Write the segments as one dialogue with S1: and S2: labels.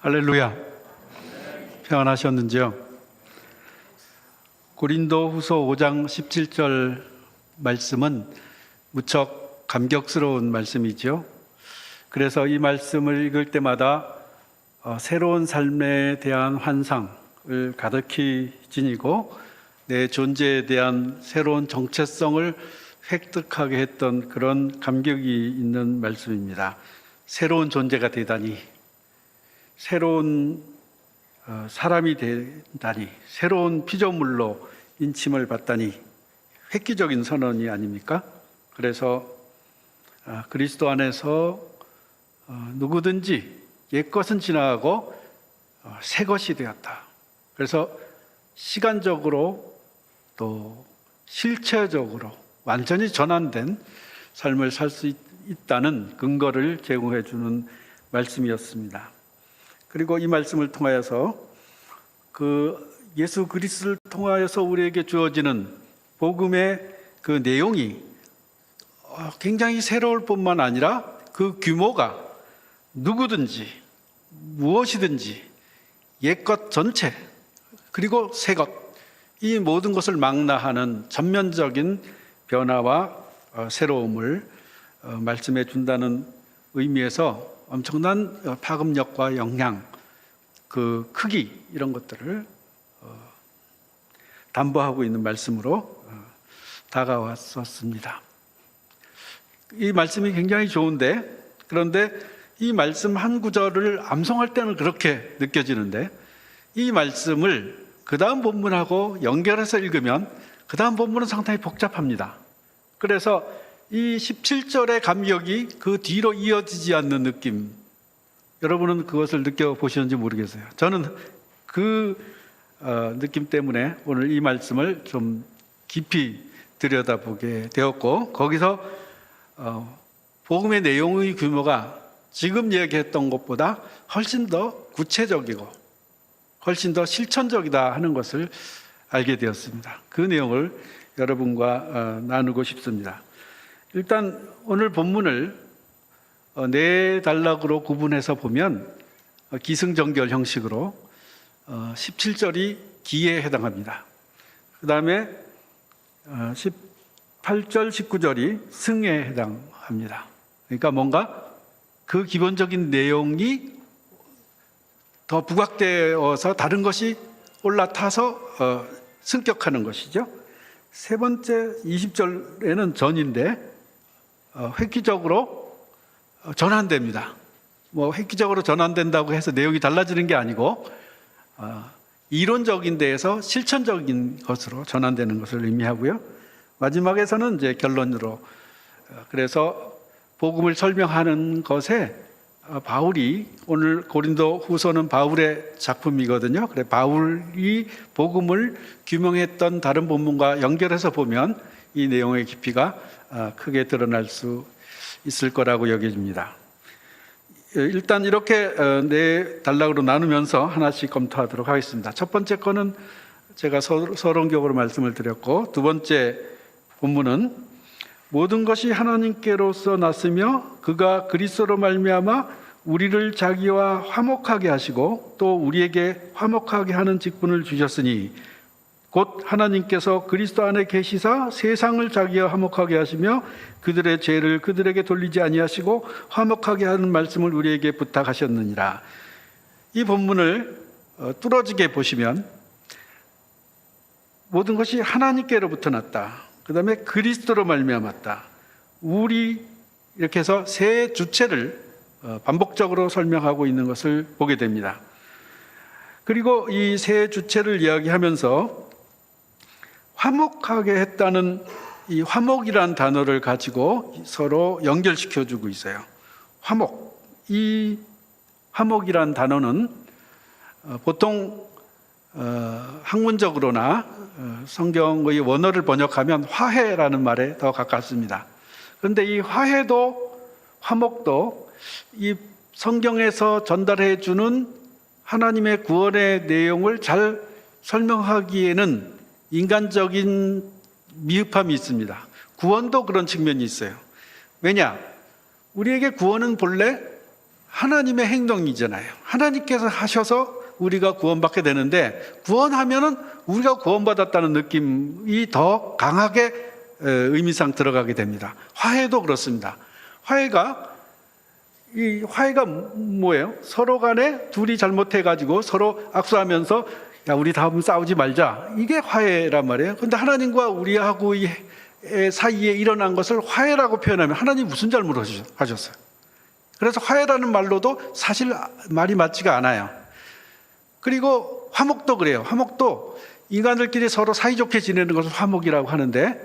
S1: 할렐루야. 평안하셨는지요? 고린도후서 5장 17절 말씀은 무척 감격스러운 말씀이죠. 그래서 이 말씀을 읽을 때마다 새로운 삶에 대한 환상을 가득히 지니고 내 존재에 대한 새로운 정체성을 획득하게 했던 그런 감격이 있는 말씀입니다. 새로운 존재가 되다니, 새로운 사람이 되다니, 새로운 피조물로 인침을 받다니 획기적인 선언이 아닙니까? 그래서 그리스도 안에서 누구든지 옛것은 지나가고 새 것이 되었다. 그래서 시간적으로 또 실체적으로 완전히 전환된 삶을 살 수 있다는 근거를 제공해 주는 말씀이었습니다. 그리고 이 말씀을 통하여서 예수 그리스도를 통하여서 우리에게 주어지는 복음의 그 내용이 굉장히 새로울 뿐만 아니라 그 규모가 누구든지 무엇이든지 옛것 전체 그리고 새것, 이 모든 것을 망라하는 전면적인 변화와 새로움을 말씀해 준다는 의미에서 엄청난 파급력과 영향, 그 크기 이런 것들을 담보하고 있는 말씀으로 다가왔었습니다. 이 말씀이 굉장히 좋은데, 그런데 이 말씀 한 구절을 암송할 때는 그렇게 느껴지는데 이 말씀을 그 다음 본문하고 연결해서 읽으면 그 다음 본문은 상당히 복잡합니다. 그래서 이 17절의 감격이 그 뒤로 이어지지 않는 느낌, 여러분은 그것을 느껴보시는지 모르겠어요. 저는 그 느낌 때문에 오늘 이 말씀을 좀 깊이 들여다보게 되었고, 거기서 복음의 내용의 규모가 지금 얘기했던 것보다 훨씬 더 구체적이고 훨씬 더 실천적이다 하는 것을 알게 되었습니다. 그 내용을 여러분과 나누고 싶습니다. 일단 오늘 본문을 네 단락으로 구분해서 보면 기승전결 형식으로 17절이 기에 해당합니다. 그 다음에 18절, 19절이 승에 해당합니다. 그러니까 뭔가 그 기본적인 내용이 더 부각되어서 다른 것이 올라타서 승격하는 것이죠. 세 번째 20절에는 전인데 획기적으로 전환됩니다. 획기적으로 전환된다고 해서 내용이 달라지는 게 아니고 이론적인 데에서 실천적인 것으로 전환되는 것을 의미하고요. 마지막에서는 이제 결론으로, 그래서 복음을 설명하는 것에 바울이, 오늘 고린도 후서는 바울의 작품이거든요. 그래 바울이 복음을 규명했던 다른 본문과 연결해서 보면 이 내용의 깊이가 크게 드러날 수 있을 거라고 여겨집니다. 일단 이렇게 네 단락으로 나누면서 하나씩 검토하도록 하겠습니다. 첫 번째 거는 제가 서론격으로 말씀을 드렸고, 두 번째 본문은 모든 것이 하나님께로서 났으며 그가 그리스도로 말미암아 우리를 자기와 화목하게 하시고 또 우리에게 화목하게 하는 직분을 주셨으니 곧 하나님께서 그리스도 안에 계시사 세상을 자기와 화목하게 하시며 그들의 죄를 그들에게 돌리지 아니하시고 화목하게 하는 말씀을 우리에게 부탁하셨느니라. 이 본문을 뚫어지게 보시면 모든 것이 하나님께로부터 났다, 그 다음에 그리스도로 말미암았다, 우리, 이렇게 해서 세 주체를 반복적으로 설명하고 있는 것을 보게 됩니다. 그리고 이 세 주체를 이야기하면서 화목하게 했다는 이 화목이라는 단어를 가지고 서로 연결시켜주고 있어요. 화목, 이 화목이라는 단어는 보통 학문적으로나 성경의 원어를 번역하면 화해라는 말에 더 가깝습니다. 그런데 이 화해도 화목도 이 성경에서 전달해 주는 하나님의 구원의 내용을 잘 설명하기에는 인간적인 미흡함이 있습니다. 구원도 그런 측면이 있어요. 왜냐? 우리에게 구원은 본래 하나님의 행동이잖아요. 하나님께서 하셔서 우리가 구원받게 되는데, 구원하면은 우리가 구원받았다는 느낌이 더 강하게 의미상 들어가게 됩니다. 화해도 그렇습니다. 화해가 뭐예요? 서로 간에 둘이 잘못해가지고 서로 악수하면서 야, 우리 다음 싸우지 말자. 이게 화해란 말이에요. 근데 하나님과 우리하고 사이에 일어난 것을 화해라고 표현하면 하나님 무슨 잘못을 하셨어요? 그래서 화해라는 말로도 사실 말이 맞지가 않아요. 그리고 화목도 그래요. 화목도 인간들끼리 서로 사이좋게 지내는 것을 화목이라고 하는데,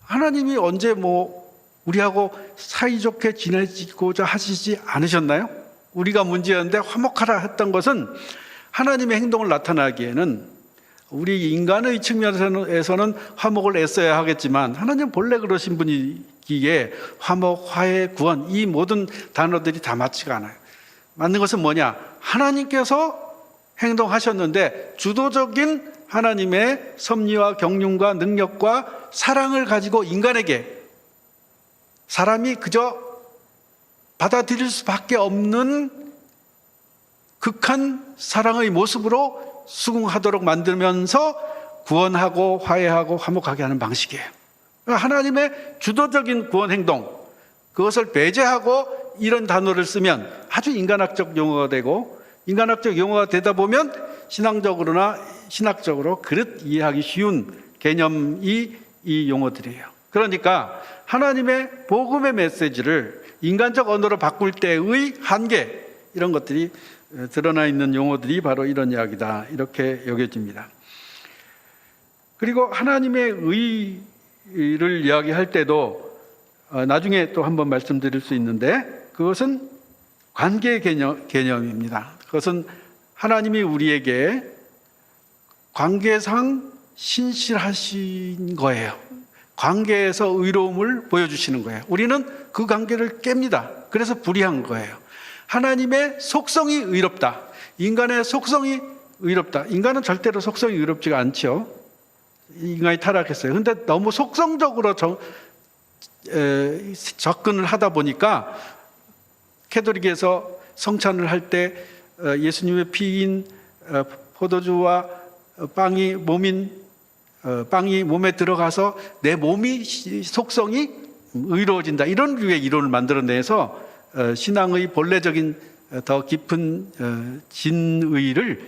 S1: 하나님이 언제 우리하고 사이좋게 지내고자 하시지 않으셨나요? 우리가 문제였는데 화목하라 했던 것은 하나님의 행동을 나타나기에는 우리 인간의 측면에서는 화목을 애써야 하겠지만, 하나님 본래 그러신 분이기에 화목, 화해, 구원, 이 모든 단어들이 다 맞지가 않아요. 맞는 것은 뭐냐? 하나님께서 행동하셨는데 주도적인 하나님의 섭리와 경륜과 능력과 사랑을 가지고 인간에게, 사람이 그저 받아들일 수밖에 없는 극한 사랑의 모습으로 수긍하도록 만들면서 구원하고 화해하고 화목하게 하는 방식이에요. 하나님의 주도적인 구원 행동, 그것을 배제하고 이런 단어를 쓰면 아주 인간학적 용어가 되고, 인간학적 용어가 되다 보면 신학적으로 그릇 이해하기 쉬운 개념이 이 용어들이에요. 그러니까 하나님의 복음의 메시지를 인간적 언어로 바꿀 때의 한계, 이런 것들이 드러나 있는 용어들이 바로 이런 이야기다, 이렇게 여겨집니다. 그리고 하나님의 의를 이야기할 때도 나중에 또 한번 말씀드릴 수 있는데, 그것은 관계 개념입니다. 그것은 하나님이 우리에게 관계상 신실하신 거예요. 관계에서 의로움을 보여주시는 거예요. 우리는 그 관계를 깹니다. 그래서 불의한 거예요. 하나님의 속성이 의롭다. 인간의 속성이 의롭다. 인간은 절대로 속성이 의롭지가 않죠. 인간이 타락했어요. 그런데 너무 속성적으로 접근을 하다 보니까 캐톨릭에서 성찬을 할 때 예수님의 피인 포도주와 빵이 몸에 들어가서 내 몸이 속성이 의로워진다, 이런 류의 이론을 만들어내서 신앙의 본래적인 더 깊은 진의를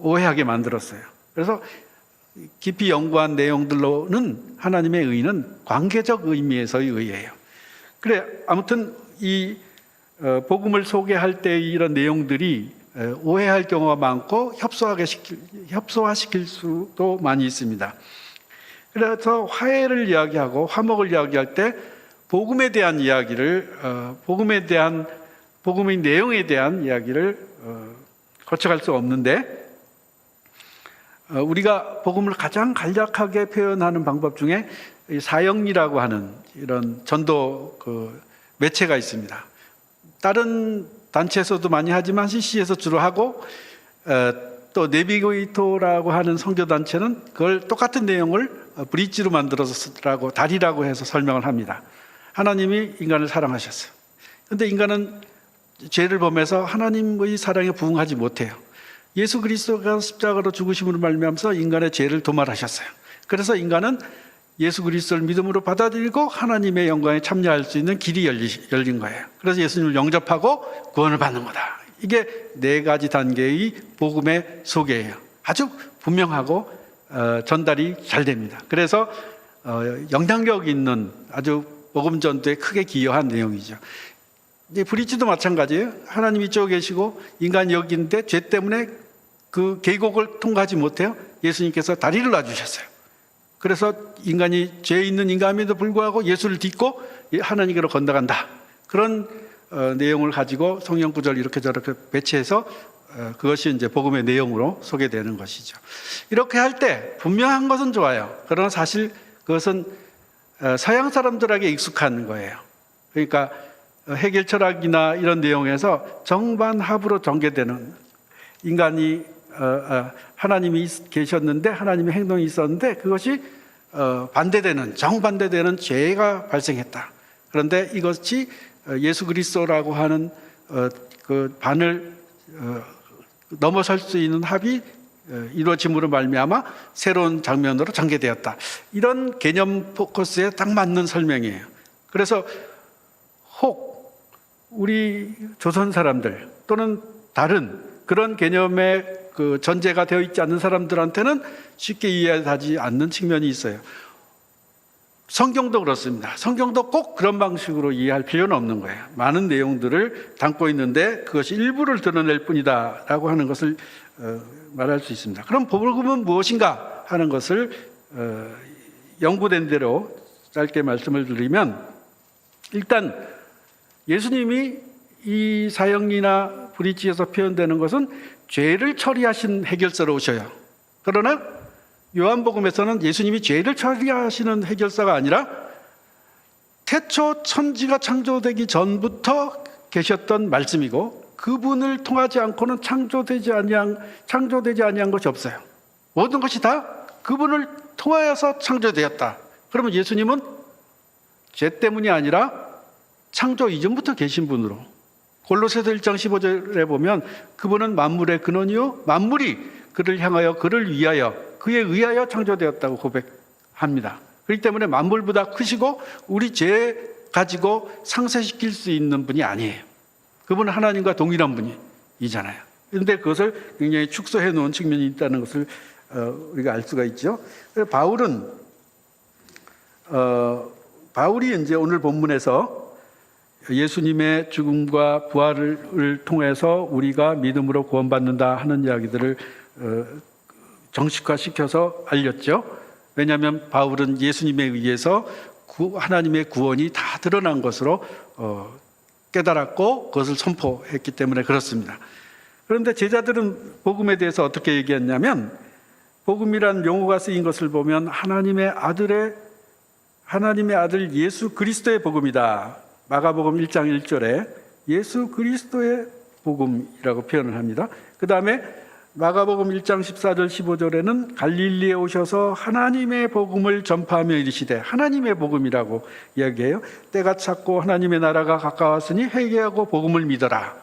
S1: 오해하게 만들었어요. 그래서 깊이 연구한 내용들로는 하나님의 의는 관계적 의미에서의 의예요. 그래, 아무튼 이 복음을 소개할 때 이런 내용들이 오해할 경우가 많고 협소화시킬 수도 많이 있습니다. 그래서 화해를 이야기하고 화목을 이야기할 때 복음에 대한 이야기를, 복음의 내용에 대한 이야기를 거쳐갈 수 없는데, 우리가 복음을 가장 간략하게 표현하는 방법 중에 사형리라고 하는 이런 전도 매체가 있습니다. 다른 단체에서도 많이 하지만 CC에서 주로 하고, 또 내비게이터라고 하는 선교단체는 그걸 똑같은 내용을 브릿지로 만들어서 다리라고 해서 설명을 합니다. 하나님이 인간을 사랑하셨어요. 그런데 인간은 죄를 범해서 하나님의 사랑에 부응하지 못해요. 예수 그리스도가 십자가로 죽으심으로 말미암아서 인간의 죄를 도말하셨어요. 그래서 인간은 예수 그리스도를 믿음으로 받아들이고 하나님의 영광에 참여할 수 있는 길이 열린 거예요. 그래서 예수님을 영접하고 구원을 받는 거다. 이게 4가지 단계의 복음의 소개예요. 아주 분명하고 전달이 잘 됩니다. 그래서 영향력 있는 아주 복음 전도에 크게 기여한 내용이죠. 브릿지도 마찬가지예요. 하나님이 이쪽에 계시고 인간이 여기 있는데 죄 때문에 그 계곡을 통과하지 못해요. 예수님께서 다리를 놔주셨어요. 그래서 인간이 죄 있는 인간임에도 불구하고 예수를 딛고 하나님께로 건너간다. 그런 내용을 가지고 성경 구절을 이렇게 저렇게 배치해서 그것이 이제 복음의 내용으로 소개되는 것이죠. 이렇게 할 때 분명한 것은 좋아요. 그러나 사실 그것은 서양 사람들에게 익숙한 거예요. 그러니까 해겔 철학이나 이런 내용에서 정반합으로 전개되는, 인간이 하나님이 계셨는데 하나님의 행동이 있었는데 그것이 정반대되는 죄가 발생했다. 그런데 이것이 예수 그리스도라고 하는 그 반을 넘어설 수 있는 합이 이루어짐으로 말미암아 새로운 장면으로 전개되었다. 이런 개념 포커스에 딱 맞는 설명이에요. 그래서 혹 우리 조선 사람들 또는 다른 그런 개념의 그 전제가 되어 있지 않는 사람들한테는 쉽게 이해하지 않는 측면이 있어요. 성경도 그렇습니다. 성경도 꼭 그런 방식으로 이해할 필요는 없는 거예요. 많은 내용들을 담고 있는데 그것이 일부를 드러낼 뿐이다 라고 하는 것을 말할 수 있습니다. 그럼 복음은 무엇인가 하는 것을 연구된 대로 짧게 말씀을 드리면, 일단 예수님이 이 사형리나 브릿지에서 표현되는 것은 죄를 처리하신 해결사로 오셔요. 그러나 요한복음에서는 예수님이 죄를 처리하시는 해결사가 아니라 태초 천지가 창조되기 전부터 계셨던 말씀이고, 그분을 통하지 않고는 창조되지 아니한 것이 없어요. 모든 것이 다 그분을 통하여서 창조되었다. 그러면 예수님은 죄 때문이 아니라 창조 이전부터 계신 분으로, 골로새서 1장 15절에 보면 그분은 만물의 근원이요 만물이 그를 향하여 그를 위하여 그에 의하여 창조되었다고 고백합니다. 그렇기 때문에 만물보다 크시고 우리 죄 가지고 상쇄시킬 수 있는 분이 아니에요. 그분은 하나님과 동일한 분이잖아요. 그런데 그것을 굉장히 축소해 놓은 측면이 있다는 것을 우리가 알 수가 있죠. 바울이 이제 오늘 본문에서 예수님의 죽음과 부활을 통해서 우리가 믿음으로 구원받는다 하는 이야기들을 정식화시켜서 알렸죠. 왜냐하면 바울은 예수님에 의해서 하나님의 구원이 다 드러난 것으로 깨달았고 그것을 선포했기 때문에 그렇습니다. 그런데 제자들은 복음에 대해서 어떻게 얘기했냐면, 복음이란 용어가 쓰인 것을 보면 하나님의 아들 예수 그리스도의 복음이다. 마가복음 1장 1절에 예수 그리스도의 복음이라고 표현을 합니다. 그 다음에 마가복음 1장 14절 15절에는 갈릴리에 오셔서 하나님의 복음을 전파하며 이르시되, 하나님의 복음이라고 이야기해요. 때가 찼고 하나님의 나라가 가까웠으니 회개하고 복음을 믿어라.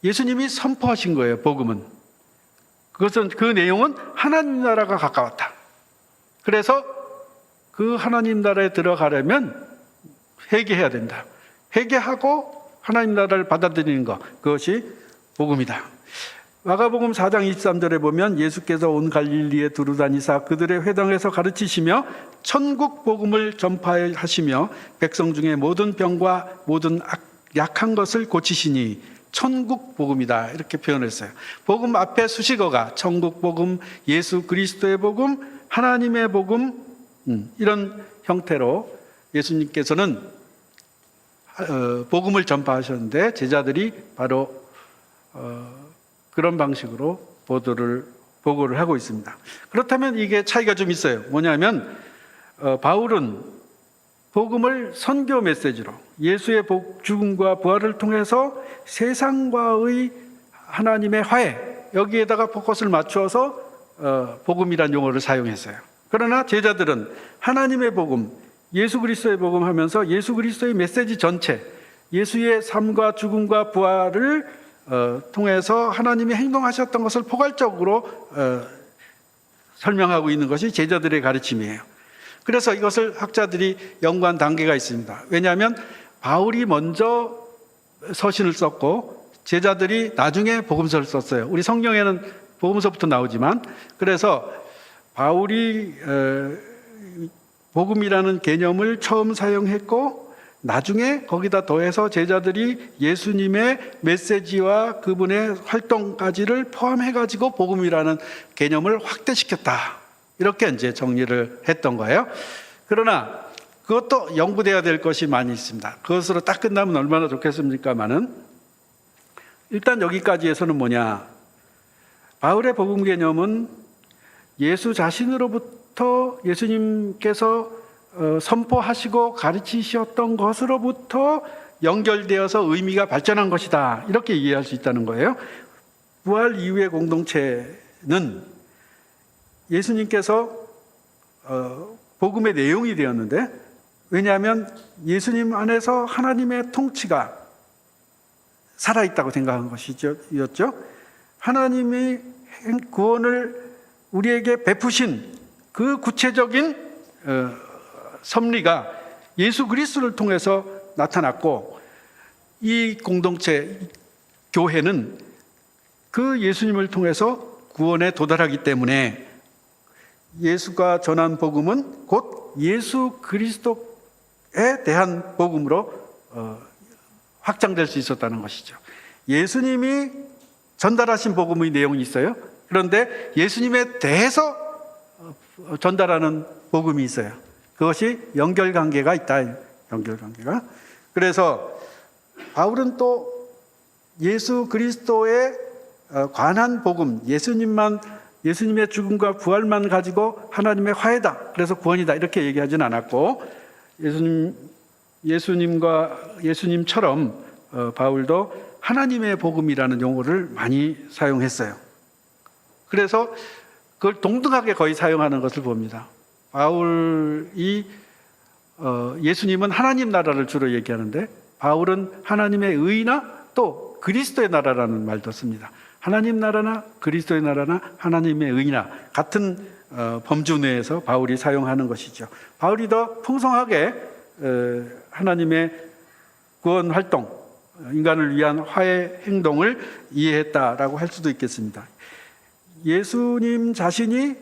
S1: 예수님이 선포하신 거예요. 복음은, 그 내용은 하나님 나라가 가까웠다. 그래서 그 하나님 나라에 들어가려면 회개해야 된다. 회개하고 하나님 나라를 받아들이는 것, 그것이 복음이다. 마가복음 4장 23절에 보면 예수께서 온 갈릴리에 두루다니사 그들의 회당에서 가르치시며 천국 복음을 전파하시며 백성 중에 모든 병과 모든 약한 것을 고치시니 천국 복음이다. 이렇게 표현했어요. 복음 앞에 수식어가 천국 복음, 예수 그리스도의 복음, 하나님의 복음, 이런 형태로 예수님께서는 복음을 전파하셨는데 제자들이 바로 그런 방식으로 보고를 하고 있습니다. 그렇다면 이게 차이가 좀 있어요. 뭐냐면 바울은 복음을 선교 메시지로 예수의 죽음과 부활을 통해서 세상과의 하나님의 화해, 여기에다가 포커스를 맞추어서 복음이란 용어를 사용했어요. 그러나 제자들은 하나님의 복음, 예수 그리스도의 복음 하면서 예수 그리스도의 메시지 전체, 예수의 삶과 죽음과 부활을 통해서 하나님이 행동하셨던 것을 포괄적으로 설명하고 있는 것이 제자들의 가르침이에요. 그래서 이것을 학자들이 연구한 단계가 있습니다. 왜냐하면 바울이 먼저 서신을 썼고 제자들이 나중에 복음서를 썼어요. 우리 성경에는 복음서부터 나오지만, 그래서 바울이 복음이라는 개념을 처음 사용했고 나중에 거기다 더해서 제자들이 예수님의 메시지와 그분의 활동까지를 포함해가지고 복음이라는 개념을 확대시켰다. 이렇게 이제 정리를 했던 거예요. 그러나 그것도 연구돼야 될 것이 많이 있습니다. 그것으로 딱 끝나면 얼마나 좋겠습니까마는, 일단 여기까지에서는 뭐냐, 바울의 복음 개념은 예수 자신으로부터 예수님께서 선포하시고 가르치셨던 것으로부터 연결되어서 의미가 발전한 것이다. 이렇게 이해할 수 있다는 거예요. 부활 이후의 공동체는 예수님께서 복음의 내용이 되었는데, 왜냐하면 예수님 안에서 하나님의 통치가 살아있다고 생각한 것이었죠. 하나님이 구원을 우리에게 베푸신 그 구체적인 섭리가 예수 그리스도를 통해서 나타났고, 이 공동체 교회는 그 예수님을 통해서 구원에 도달하기 때문에 예수가 전한 복음은 곧 예수 그리스도에 대한 복음으로 확장될 수 있었다는 것이죠. 예수님이 전달하신 복음의 내용이 있어요. 그런데 예수님에 대해서 전달하는 복음이 있어요. 그것이 연결관계가 있다. 연결관계가. 그래서 바울은 또 예수 그리스도에 관한 복음, 예수님의 죽음과 부활만 가지고 하나님의 화해다, 그래서 구원이다, 이렇게 얘기하진 않았고, 예수님처럼 바울도 하나님의 복음이라는 용어를 많이 사용했어요. 그래서 그걸 동등하게 거의 사용하는 것을 봅니다. 바울이 예수님은 하나님 나라를 주로 얘기하는데, 바울은 하나님의 의나 또 그리스도의 나라라는 말도 씁니다. 하나님 나라나 그리스도의 나라나 하나님의 의나 같은 범주 내에서 바울이 사용하는 것이죠. 바울이 더 풍성하게 하나님의 구원 활동, 인간을 위한 화해 행동을 이해했다라고 할 수도 있겠습니다. 예수님 자신이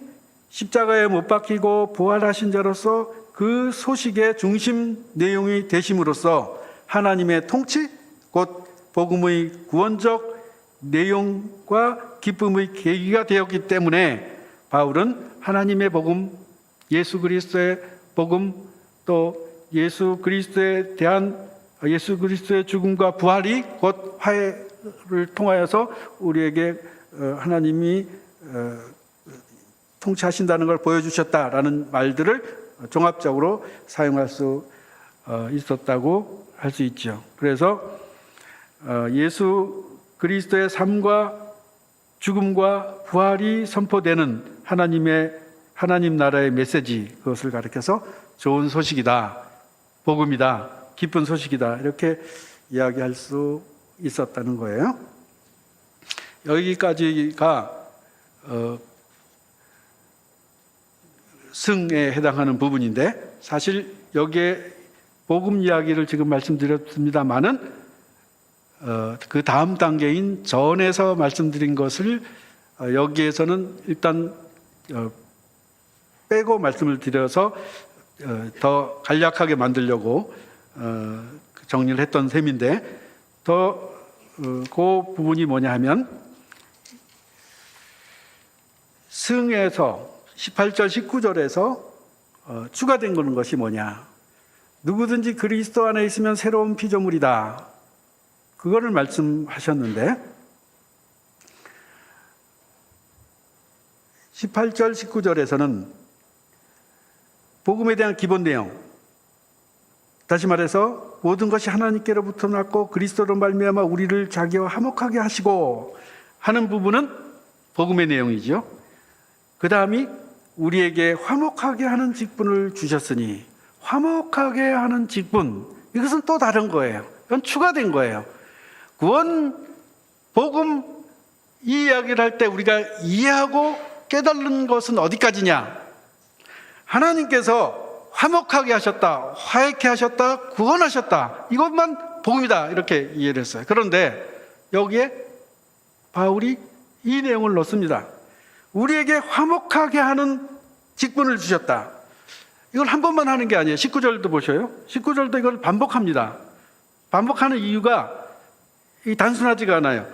S1: 십자가에 못 박히고 부활하신 자로서 그 소식의 중심 내용이 되심으로써 하나님의 통치, 곧 복음의 구원적 내용과 기쁨의 계기가 되었기 때문에 바울은 하나님의 복음, 예수 그리스도의 복음, 또 예수 그리스도에 대한 예수 그리스도의 죽음과 부활이 곧 화해를 통하여서 우리에게 하나님이 통치하신다는 걸 보여주셨다라는 말들을 종합적으로 사용할 수 있었다고 할 수 있죠. 그래서 예수 그리스도의 삶과 죽음과 부활이 선포되는 하나님 나라의 메시지, 그것을 가리켜서 좋은 소식이다, 복음이다, 기쁜 소식이다, 이렇게 이야기할 수 있었다는 거예요. 여기까지가 승에 해당하는 부분인데, 사실 여기에 복음 이야기를 지금 말씀드렸습니다만은 그 다음 단계인 전에서 말씀드린 것을 여기에서는 일단 빼고 말씀을 드려서 더 간략하게 만들려고 정리를 했던 셈인데, 그 부분이 뭐냐 하면, 승에서 18절 19절에서 추가된 것이 뭐냐, 누구든지 그리스도 안에 있으면 새로운 피조물이다, 그거를 말씀하셨는데, 18절 19절에서는 복음에 대한 기본 내용, 다시 말해서 모든 것이 하나님께로부터 났고 그리스도로 말미암아 우리를 자기와 화목하게 하시고 하는 부분은 복음의 내용이죠. 그 다음이 우리에게 화목하게 하는 직분을 주셨으니, 화목하게 하는 직분, 이것은 또 다른 거예요. 이건 추가된 거예요. 구원, 복음, 이 이야기를 할 때 우리가 이해하고 깨달는 것은 어디까지냐? 하나님께서 화목하게 하셨다, 화해케 하셨다, 구원하셨다, 이것만 복음이다, 이렇게 이해를 했어요. 그런데 여기에 바울이 이 내용을 넣습니다. 우리에게 화목하게 하는 직분을 주셨다. 이걸 한 번만 하는 게 아니에요. 19절도 보셔요. 19절도 이걸 반복합니다. 반복하는 이유가 단순하지가 않아요.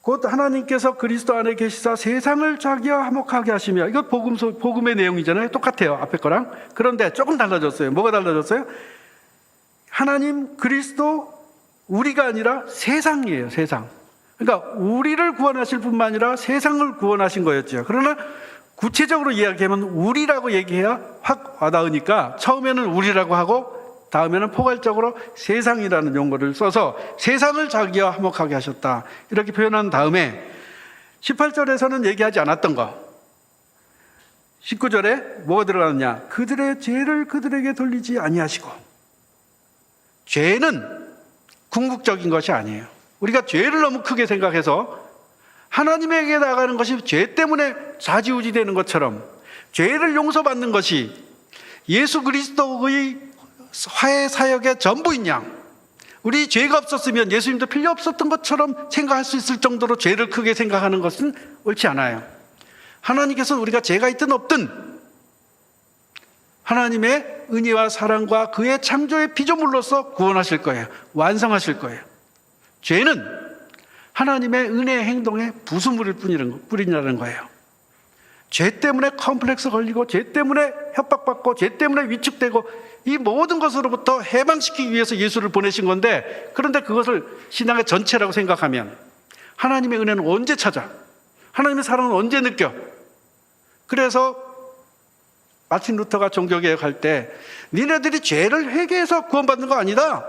S1: 곧 하나님께서 그리스도 안에 계시사 세상을 자기와 화목하게 하시며, 이거 복음의 내용이잖아요. 똑같아요, 앞에 거랑. 그런데 조금 달라졌어요. 뭐가 달라졌어요? 하나님, 그리스도, 우리가 아니라 세상이에요, 세상. 그러니까 우리를 구원하실 뿐만 아니라 세상을 구원하신 거였죠. 그러나 구체적으로 이야기하면 우리라고 얘기해야 확 와닿으니까 처음에는 우리라고 하고 다음에는 포괄적으로 세상이라는 용어를 써서 세상을 자기와 화목하게 하셨다, 이렇게 표현한 다음에 18절에서는 얘기하지 않았던 거, 19절에 뭐가 들어가느냐, 그들의 죄를 그들에게 돌리지 아니하시고. 죄는 궁극적인 것이 아니에요. 우리가 죄를 너무 크게 생각해서 하나님에게 나가는 것이 죄 때문에 좌지우지 되는 것처럼, 죄를 용서받는 것이 예수 그리스도의 화해 사역의 전부인 양, 우리 죄가 없었으면 예수님도 필요 없었던 것처럼 생각할 수 있을 정도로 죄를 크게 생각하는 것은 옳지 않아요. 하나님께서는 우리가 죄가 있든 없든 하나님의 은혜와 사랑과 그의 창조의 피조물로서 구원하실 거예요. 완성하실 거예요. 죄는 하나님의 은혜의 행동에 부수물일 뿐이라는 거예요. 죄 때문에 컴플렉스 걸리고, 죄 때문에 협박받고, 죄 때문에 위축되고, 이 모든 것으로부터 해방시키기 위해서 예수를 보내신 건데, 그런데 그것을 신앙의 전체라고 생각하면 하나님의 은혜는 언제 찾아? 하나님의 사랑은 언제 느껴? 그래서 마틴 루터가 종교개혁할 때 니네들이 죄를 회개해서 구원받는 거 아니다.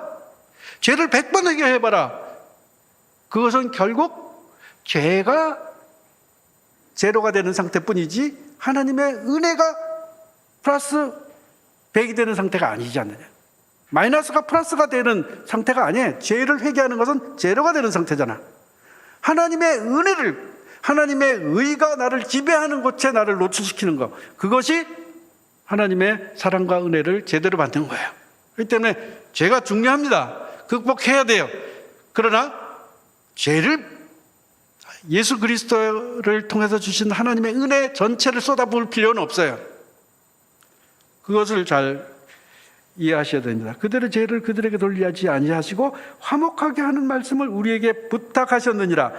S1: 죄를 100번 회개해봐라. 그것은 결국 죄가 제로가 되는 상태뿐이지 하나님의 은혜가 플러스 100이 되는 상태가 아니지 않느냐. 마이너스가 플러스가 되는 상태가 아니에요. 죄를 회개하는 것은 제로가 되는 상태잖아. 하나님의 은혜를, 하나님의 의가 나를 지배하는 곳에 나를 노출시키는 것, 그것이 하나님의 사랑과 은혜를 제대로 받는 거예요. 그렇기 때문에 죄가 중요합니다. 극복해야 돼요. 그러나 죄를 예수 그리스도를 통해서 주신 하나님의 은혜 전체를 쏟아부을 필요는 없어요. 그것을 잘 이해하셔야 됩니다. 그들의 죄를 그들에게 돌리지 아니하시고 화목하게 하는 말씀을 우리에게 부탁하셨느니라.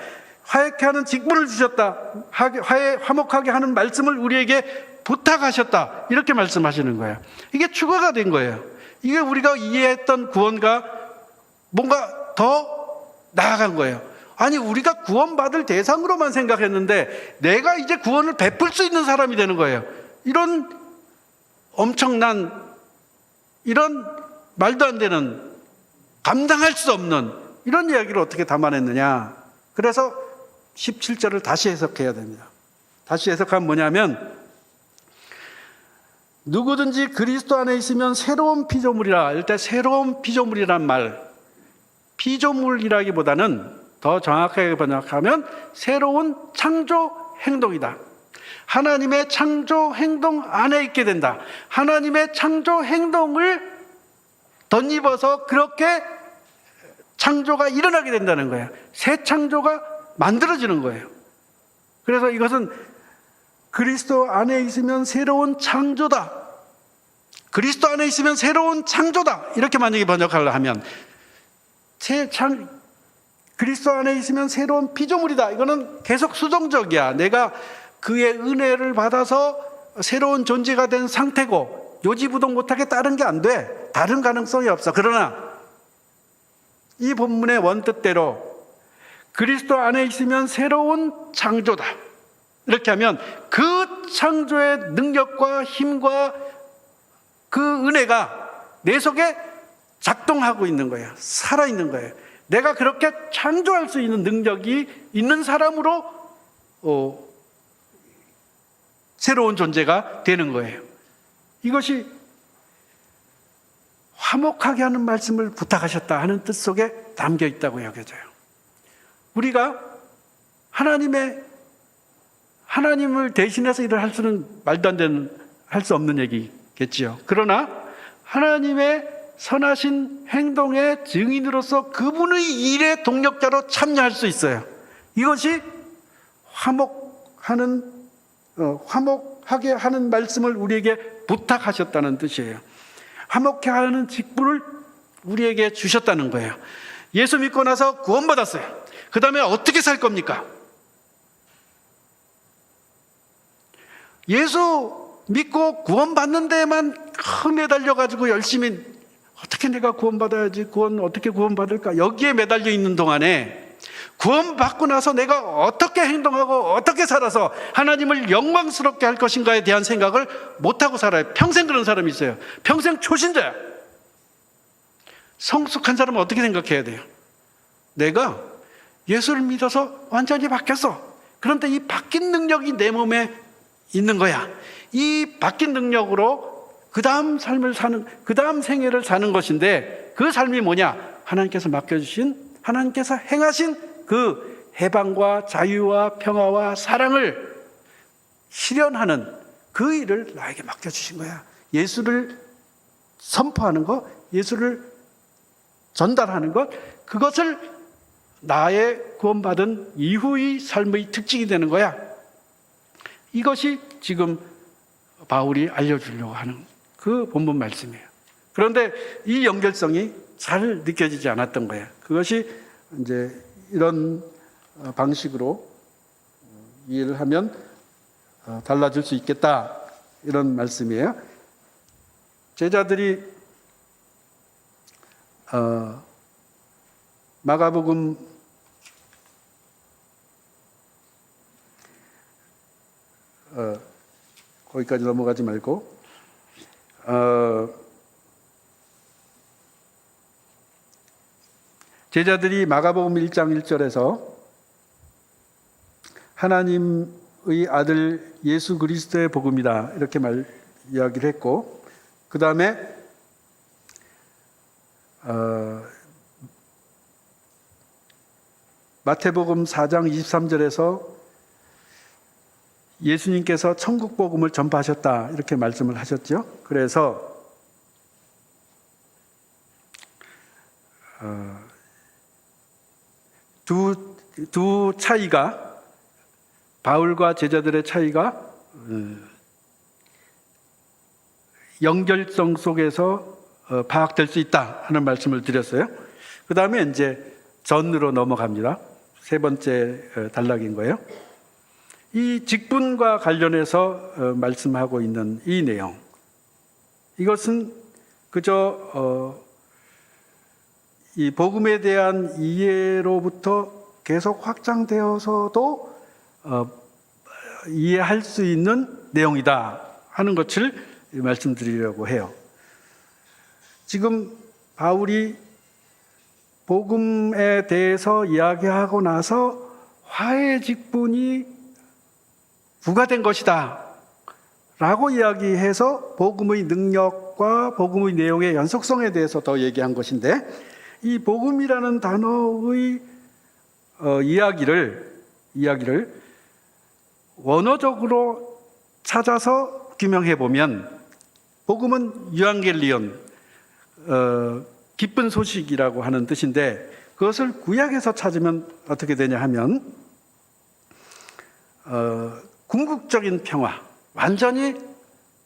S1: 화해케 하는 직분을 주셨다. 화목하게 하는 말씀을 우리에게 부탁하셨다. 이렇게 말씀하시는 거예요. 이게 추가가 된 거예요. 이게 우리가 이해했던 구원과 뭔가 더 나아간 거예요. 아니, 우리가 구원받을 대상으로만 생각했는데 내가 이제 구원을 베풀 수 있는 사람이 되는 거예요. 이런 엄청난, 이런 말도 안 되는, 감당할 수 없는 이런 이야기를 어떻게 담아냈느냐. 그래서 17절을 다시 해석해야 됩니다. 다시 해석하면 뭐냐면, 누구든지 그리스도 안에 있으면 새로운 피조물이라. 일단 새로운 피조물이란 말, 피조물이라기보다는 더 정확하게 번역하면 새로운 창조 행동이다. 하나님의 창조 행동 안에 있게 된다. 하나님의 창조 행동을 덧입어서 그렇게 창조가 일어나게 된다는 거예요. 새 창조가 만들어지는 거예요. 그래서 이것은 그리스도 안에 있으면 새로운 창조다. 그리스도 안에 있으면 새로운 창조다. 이렇게 만약에 번역하려 하면 그리스도 안에 있으면 새로운 피조물이다. 이거는 계속 수동적이야. 내가 그의 은혜를 받아서 새로운 존재가 된 상태고 요지부동 못하게 다른 게 안 돼. 다른 가능성이 없어. 그러나 이 본문의 원뜻대로 그리스도 안에 있으면 새로운 창조다. 이렇게 하면 그 창조의 능력과 힘과 그 은혜가 내 속에 작동하고 있는 거예요. 살아있는 거예요. 내가 그렇게 창조할 수 있는 능력이 있는 사람으로 새로운 존재가 되는 거예요. 이것이 화목하게 하는 말씀을 부탁하셨다 하는 뜻 속에 담겨 있다고 여겨져요. 우리가 하나님을 대신해서 일을 할 수는 말도 안 되는, 할 수 없는 얘기겠지요. 그러나 하나님의 선하신 행동의 증인으로서 그분의 일의 동력자로 참여할 수 있어요. 이것이 화목하게 하는 말씀을 우리에게 부탁하셨다는 뜻이에요. 화목하게 하는 직분을 우리에게 주셨다는 거예요. 예수 믿고 나서 구원받았어요. 그 다음에 어떻게 살 겁니까? 예수 믿고 구원받는 데에만 매달려가지고 열심히 어떻게 내가 구원받아야지, 어떻게 구원받을까, 여기에 매달려 있는 동안에 구원받고 나서 내가 어떻게 행동하고 어떻게 살아서 하나님을 영광스럽게 할 것인가에 대한 생각을 못하고 살아요. 평생 그런 사람이 있어요. 평생 초신자야. 성숙한 사람은 어떻게 생각해야 돼요? 내가 예수를 믿어서 완전히 바뀌었어. 그런데 이 바뀐 능력이 내 몸에 있는 거야. 이 바뀐 능력으로 그 다음 삶을 사는, 그 다음 생애를 사는 것인데 그 삶이 뭐냐? 하나님께서 맡겨주신 하나님께서 행하신 그 해방과 자유와 평화와 사랑을 실현하는 그 일을 나에게 맡겨주신 거야. 예수를 선포하는 것, 예수를 전달하는 것, 그것을 나의 구원받은 이후의 삶의 특징이 되는 거야. 이것이 지금 바울이 알려주려고 하는 그 본문 말씀이에요. 그런데 이 연결성이 잘 느껴지지 않았던 거예요. 그것이 이제 이런 방식으로 이해를 하면 달라질 수 있겠다, 이런 말씀이에요. 제자들이 마가복음 거기까지 넘어가지 말고 제자들이 마가복음 1장 1절에서 하나님의 아들 예수 그리스도의 복음이다, 이렇게 이야기를 했고, 그 다음에 마태복음 4장 23절에서 예수님께서 천국 복음을 전파하셨다, 이렇게 말씀을 하셨죠. 그래서 두 차이가, 바울과 제자들의 차이가 연결성 속에서 파악될 수 있다 하는 말씀을 드렸어요. 그 다음에 이제 전으로 넘어갑니다. 세 번째 단락인 거예요. 이 직분과 관련해서 말씀하고 있는 이 내용, 이것은 그저 이 복음에 대한 이해로부터 계속 확장되어서도 이해할 수 있는 내용이다 하는 것을 말씀드리려고 해요. 지금 바울이 복음에 대해서 이야기하고 나서 화해 직분이 부과된 것이다 라고 이야기해서 복음의 능력과 복음의 내용의 연속성에 대해서 더 얘기한 것인데, 이 복음이라는 단어의 이야기를 원어적으로 찾아서 규명해 보면, 복음은 유앙겔리온, 기쁜 소식이라고 하는 뜻인데, 그것을 구약에서 찾으면 어떻게 되냐 하면 궁극적인 평화, 완전히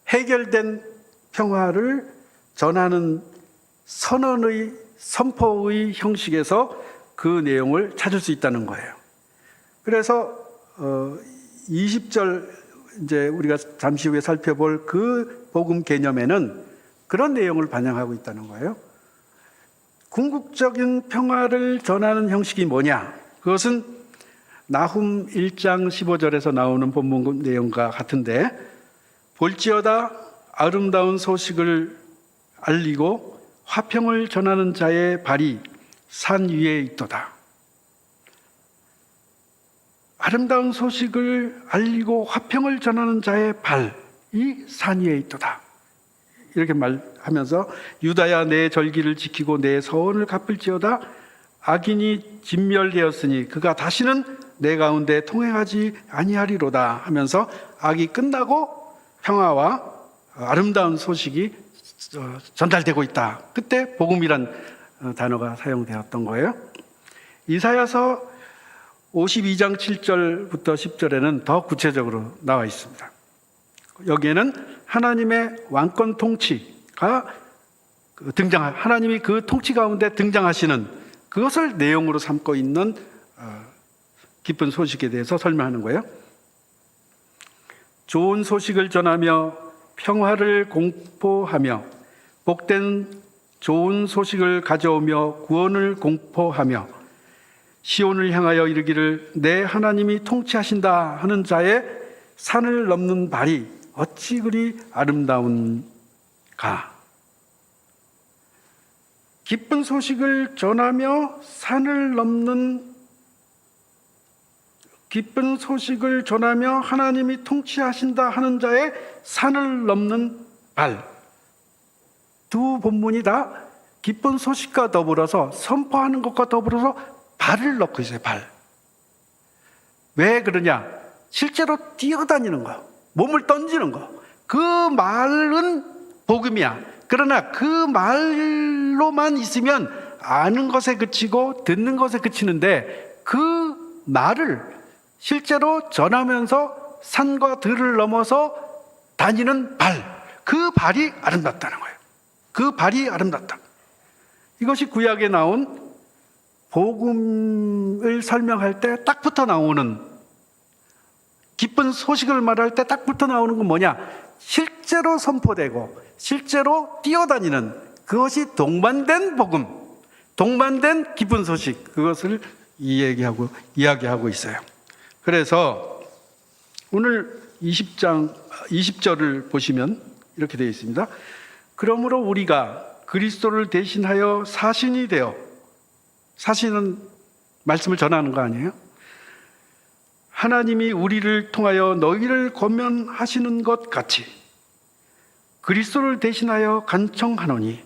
S1: 해결된 평화를 전하는 선언의, 선포의 형식에서 그 내용을 찾을 수 있다는 거예요. 그래서 20절 이제 우리가 잠시 후에 살펴볼 그 복음 개념에는 그런 내용을 반영하고 있다는 거예요. 궁극적인 평화를 전하는 형식이 뭐냐? 그것은 나훔 1장 15절에서 나오는 본문 내용과 같은데, 볼지어다 아름다운 소식을 알리고 화평을 전하는 자의 발이 산 위에 있도다. 아름다운 소식을 알리고 화평을 전하는 자의 발이 산 위에 있도다, 이렇게 말하면서, 유다야 내 절기를 지키고 내 서원을 갚을지어다. 악인이 진멸되었으니 그가 다시는 내 가운데 통행하지 아니하리로다 하면서 악이 끝나고 평화와 아름다운 소식이 전달되고 있다. 그때 복음이란 단어가 사용되었던 거예요. 이사야서 52장 7절부터 10절에는 더 구체적으로 나와 있습니다. 여기에는 하나님의 왕권 통치가 하나님이 그 통치 가운데 등장하시는 그것을 내용으로 삼고 있는 기쁜 소식에 대해서 설명하는 거예요. 좋은 소식을 전하며 평화를 공포하며 복된 좋은 소식을 가져오며 구원을 공포하며 시온을 향하여 이르기를 내 하나님이 통치하신다 하는 자의 산을 넘는 발이 어찌 그리 아름다운가. 기쁜 소식을 전하며 산을 넘는, 기쁜 소식을 전하며 하나님이 통치하신다 하는 자의 산을 넘는 발. 두 본문이 다 기쁜 소식과 더불어서 선포하는 것과 더불어서 발을 넣고 있어요. 발. 왜 그러냐? 실제로 뛰어다니는 거, 몸을 던지는 거. 그 말은 복음이야. 그러나 그 말로만 있으면 아는 것에 그치고 듣는 것에 그치는데, 그 말을 실제로 전하면서 산과 들을 넘어서 다니는 발, 그 발이 아름답다는 거예요. 그 발이 아름답다. 이것이 구약에 나온 복음을 설명할 때 딱 붙어 나오는, 기쁜 소식을 말할 때 딱 붙어 나오는 건 뭐냐? 실제로 선포되고 실제로 뛰어다니는, 그것이 동반된 복음, 동반된 기쁜 소식, 그것을 이야기하고 있어요. 그래서 오늘 20절을 보시면 이렇게 되어 있습니다. 그러므로 우리가 그리스도를 대신하여 사신이 되어, 사신은 말씀을 전하는 거 아니에요? 하나님이 우리를 통하여 너희를 권면하시는 것 같이 그리스도를 대신하여 간청하노니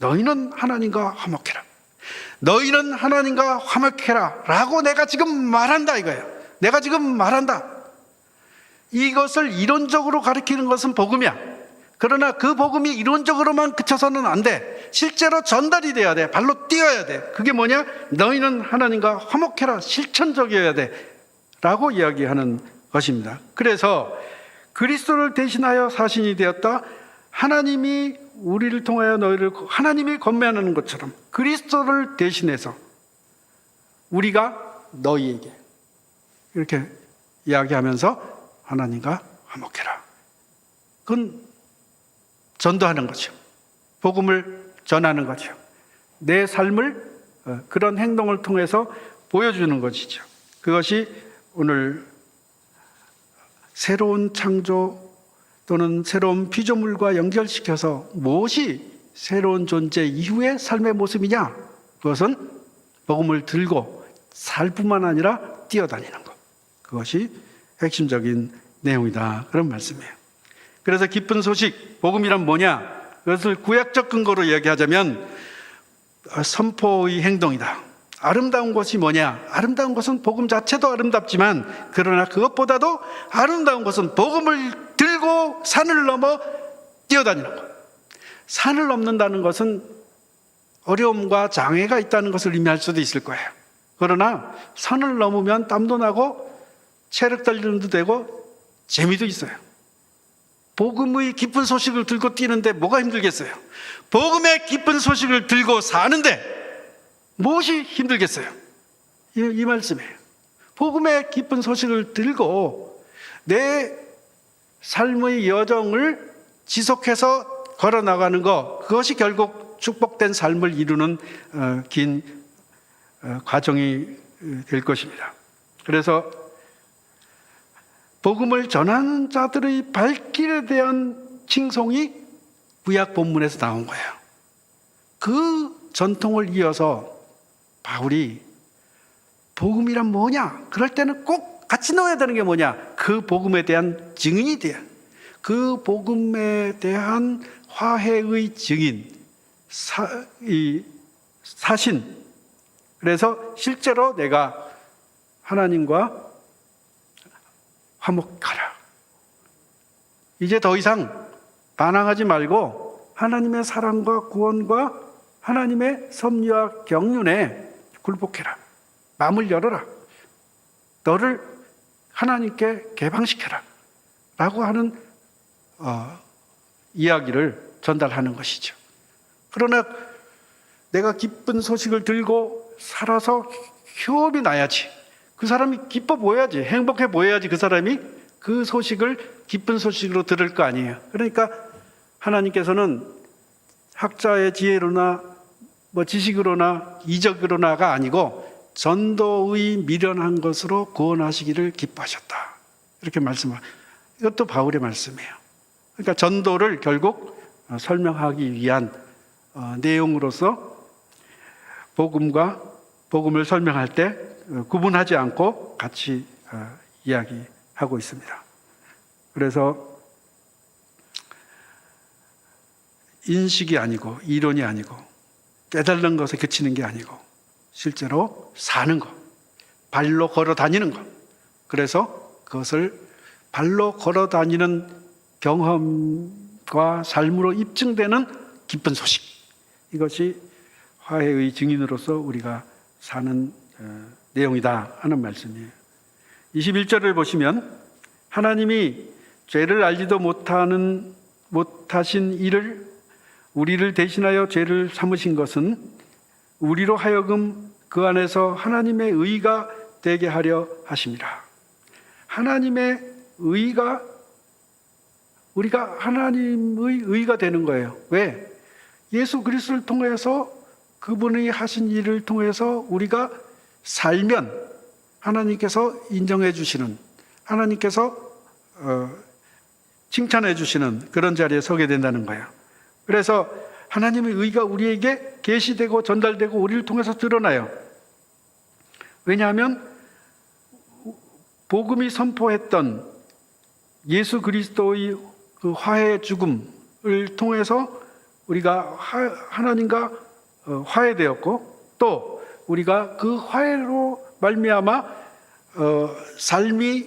S1: 너희는 하나님과 화목해라. 너희는 하나님과 화목해라 라고 내가 지금 말한다 이거예요. 내가 지금 말한다. 이것을 이론적으로 가르치는 것은 복음이야. 그러나 그 복음이 이론적으로만 그쳐서는 안 돼. 실제로 전달이 돼야 돼. 발로 뛰어야 돼. 그게 뭐냐? 너희는 하나님과 화목해라. 실천적이어야 돼 라고 이야기하는 것입니다. 그래서 그리스도를 대신하여 사신이 되었다. 하나님이 우리를 통하여 너희를, 하나님이 권면하는 것처럼 그리스도를 대신해서 우리가 너희에게 이렇게 이야기하면서 하나님과 화목해라. 그건 전도하는 거죠. 복음을 전하는 거죠. 내 삶을 그런 행동을 통해서 보여주는 것이죠. 그것이 오늘 새로운 창조 또는 새로운 피조물과 연결시켜서 무엇이 새로운 존재 이후의 삶의 모습이냐? 그것은 복음을 들고 살 뿐만 아니라 뛰어다니는 것. 그것이 핵심적인 내용이다. 그런 말씀이에요. 그래서 기쁜 소식, 복음이란 뭐냐? 그것을 구약적 근거로 이야기하자면 선포의 행동이다. 아름다운 것이 뭐냐? 아름다운 것은 복음 자체도 아름답지만, 그러나 그것보다도 아름다운 것은 복음을 들고 산을 넘어 뛰어다니는 것. 산을 넘는다는 것은 어려움과 장애가 있다는 것을 의미할 수도 있을 거예요. 그러나 산을 넘으면 땀도 나고 체력 단련도 되고 재미도 있어요. 복음의 기쁜 소식을 들고 뛰는데 뭐가 힘들겠어요? 복음의 기쁜 소식을 들고 사는데 무엇이 힘들겠어요? 이 말씀이에요. 복음의 기쁜 소식을 들고 내 삶의 여정을 지속해서 걸어나가는 것, 그것이 결국 축복된 삶을 이루는 긴 과정이 될 것입니다. 그래서 복음을 전하는 자들의 발길에 대한 칭송이 구약 본문에서 나온 거예요. 그 전통을 이어서 바울이 복음이란 뭐냐? 그럴 때는 꼭 같이 넣어야 되는 게 뭐냐? 그 복음에 대한 증인이 돼요. 그 복음에 대한 화해의 증인, 사신. 그래서 실제로 내가 하나님과 화목하라. 이제 더 이상 반항하지 말고 하나님의 사랑과 구원과 하나님의 섭리와 경륜에 굴복해라. 마음을 열어라. 너를 하나님께 개방시켜라 라고 하는 이야기를 전달하는 것이죠. 그러나 내가 기쁜 소식을 들고 살아서 효험이 나야지, 그 사람이 기뻐 보여야지, 행복해 보여야지 그 사람이 그 소식을 기쁜 소식으로 들을 거 아니에요. 그러니까 하나님께서는 학자의 지혜로나 지식으로나 이적으로나가 아니고 전도의 미련한 것으로 구원하시기를 기뻐하셨다. 이렇게 말씀을, 이것도 바울의 말씀이에요. 그러니까 전도를 결국 설명하기 위한 내용으로서 복음을 설명할 때 구분하지 않고 같이 이야기하고 있습니다. 그래서 인식이 아니고 이론이 아니고 깨달는 것에 그치는 게 아니고 실제로 사는 것, 발로 걸어 다니는 것. 그래서 그것을 발로 걸어 다니는 경험과 삶으로 입증되는 기쁜 소식. 이것이 화해의 증인으로서 우리가 사는 내용이다 하는 말씀이에요. 21절을 보시면 하나님이 죄를 알지도 못하신 이를 우리를 대신하여 죄를 삼으신 것은 우리로 하여금 그 안에서 하나님의 의가 되게 하려 하심이라. 하나님의 의가 우리가 하나님의 의가 되는 거예요. 왜? 예수 그리스도를 통해서 그분이 하신 일을 통해서 우리가 살면 하나님께서 인정해 주시는, 하나님께서 칭찬해 주시는 그런 자리에 서게 된다는 거예요. 그래서 하나님의 의가 우리에게 계시되고 전달되고 우리를 통해서 드러나요. 왜냐하면 복음이 선포했던 예수 그리스도의 그 화해 죽음을 통해서 우리가 하나님과 화해되었고, 또 우리가 그 화해로 말미암아 삶이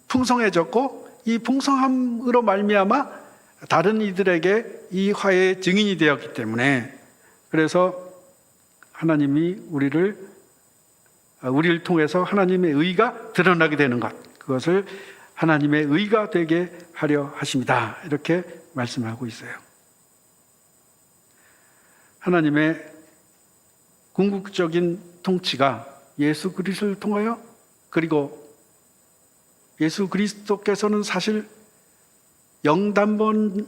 S1: 풍성해졌고, 이 풍성함으로 말미암아 다른 이들에게 이 화해의 증인이 되었기 때문에, 그래서 하나님이 우리를 통해서 하나님의 의가 드러나게 되는 것, 그것을 하나님의 의가 되게 하려 하십니다. 이렇게 말씀하고 있어요. 하나님의 궁극적인 통치가 예수 그리스도를 통하여, 그리고 예수 그리스도께서는 사실 영단번에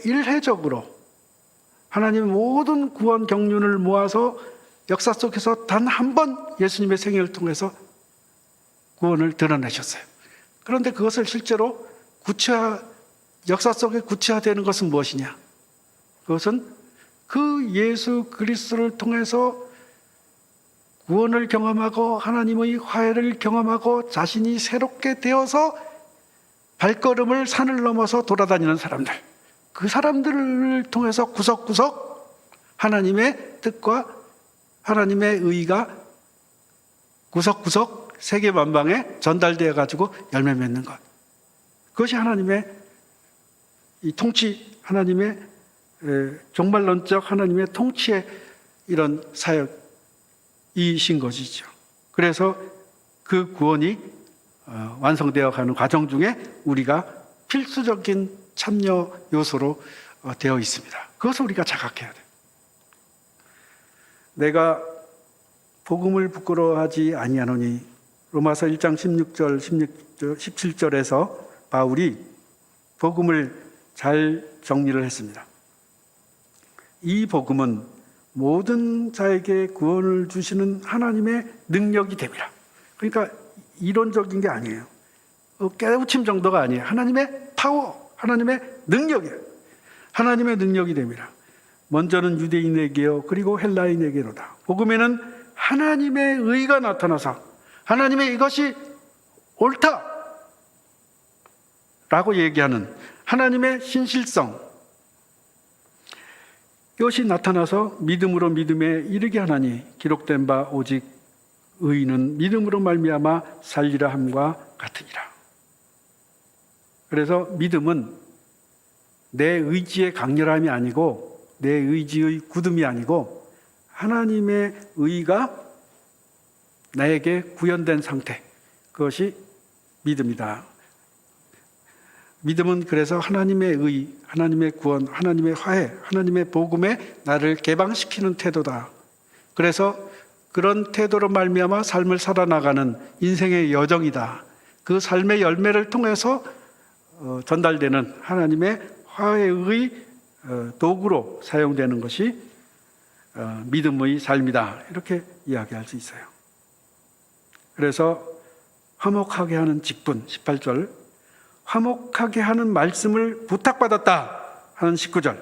S1: 일회적으로 하나님의 모든 구원 경륜을 모아서 역사 속에서 단 한 번 예수님의 생애를 통해서 구원을 드러내셨어요. 그런데 그것을 실제로 역사 속에 구체화되는 것은 무엇이냐? 그것은 그 예수 그리스도를 통해서 구원을 경험하고 하나님의 화해를 경험하고 자신이 새롭게 되어서 발걸음을 산을 넘어서 돌아다니는 사람들, 그 사람들을 통해서 구석구석 하나님의 뜻과 하나님의 의가 구석구석 세계 만방에 전달되어 가지고 열매 맺는 것, 그것이 하나님의 이 통치, 하나님의 종말론적 하나님의 통치의 이런 사역이신 것이죠. 그래서 그 구원이 완성되어 가는 과정 중에 우리가 필수적인 참여 요소로 되어 있습니다. 그것을 우리가 자각해야 돼요. 내가 복음을 부끄러워하지 아니하노니, 로마서 1장 16절, 17절에서 바울이 복음을 잘 정리를 했습니다. 이 복음은 모든 자에게 구원을 주시는 하나님의 능력이 됩니다. 그러니까 이론적인 게 아니에요. 깨우침 정도가 아니에요. 하나님의 파워, 하나님의 능력이에요. 하나님의 능력이 됩니다. 먼저는 유대인에게요, 그리고 헬라인에게로다. 복음에는 하나님의 의가 나타나서 하나님의 이것이 옳다 라고 얘기하는 하나님의 신실성, 이것이 나타나서 믿음으로 믿음에 이르게 하나니 기록된 바 오직 의인은 믿음으로 말미암아 살리라 함과 같으니라. 그래서 믿음은 내 의지의 강렬함이 아니고, 내 의지의 굳음이 아니고, 하나님의 의가 나에게 구현된 상태, 그것이 믿음이다. 믿음은 그래서 하나님의 의, 하나님의 구원, 하나님의 화해, 하나님의 복음에 나를 개방시키는 태도다. 그래서 그런 태도로 말미암아 삶을 살아나가는 인생의 여정이다. 그 삶의 열매를 통해서 전달되는 하나님의 화해의 도구로 사용되는 것이 믿음의 삶이다. 이렇게 이야기할 수 있어요. 그래서 화목하게 하는 직분, 18절, 화목하게 하는 말씀을 부탁받았다 하는 19절,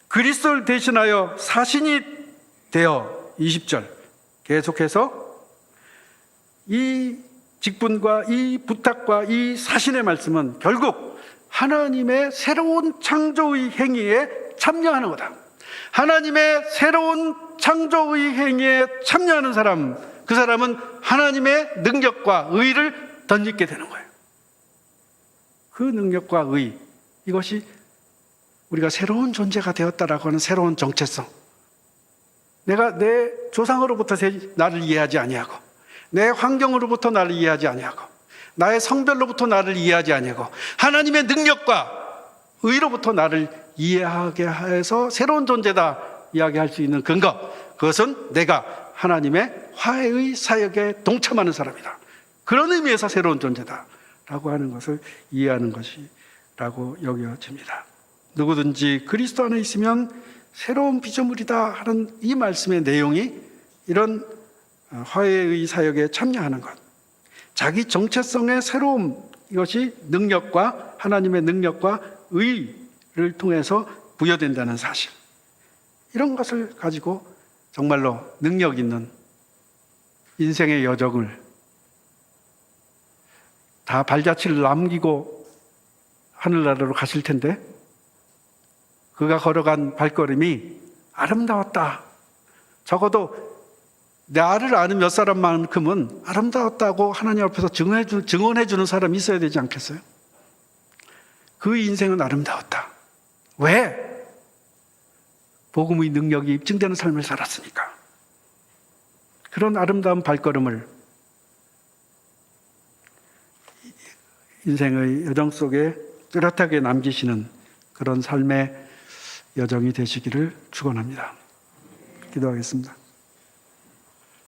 S1: 그리스도를 대신하여 사신이 되어 20절, 계속해서 이 직분과 이 부탁과 이 사신의 말씀은 결국 하나님의 새로운 창조의 행위에 참여하는 거다. 하나님의 새로운 창조의 행위에 참여하는 사람, 그 사람은 하나님의 능력과 의를 덧입게 되는 거예요. 그 능력과 의, 이것이 우리가 새로운 존재가 되었다라고 하는 새로운 정체성. 내가 내 조상으로부터 나를 이해하지 아니하고, 내 환경으로부터 나를 이해하지 아니하고, 나의 성별로부터 나를 이해하지 아니하고, 하나님의 능력과 의로부터 나를 이해하게 해서 새로운 존재다 이야기할 수 있는 근거, 그것은 내가 하나님의 화해의 사역에 동참하는 사람이다. 그런 의미에서 새로운 존재다라고 하는 것을 이해하는 것이라고 여겨집니다. 누구든지 그리스도 안에 있으면 새로운 피조물이다 하는 이 말씀의 내용이 이런 화해의 사역에 참여하는 것, 자기 정체성의 새로움, 이것이 능력과 하나님의 능력과 의를 통해서 부여된다는 사실, 이런 것을 가지고 정말로 능력 있는 인생의 여정을 다 발자취를 남기고 하늘나라로 가실 텐데, 그가 걸어간 발걸음이 아름다웠다, 적어도 나를 아는 몇 사람만큼은 아름다웠다고 하나님 앞에서 증언해 주는 사람이 있어야 되지 않겠어요? 그 인생은 아름다웠다. 왜? 복음의 능력이 입증되는 삶을 살았으니까. 그런 아름다운 발걸음을 인생의 여정 속에 뚜렷하게 남기시는 그런 삶의 여정이 되시기를 축원합니다. 기도하겠습니다.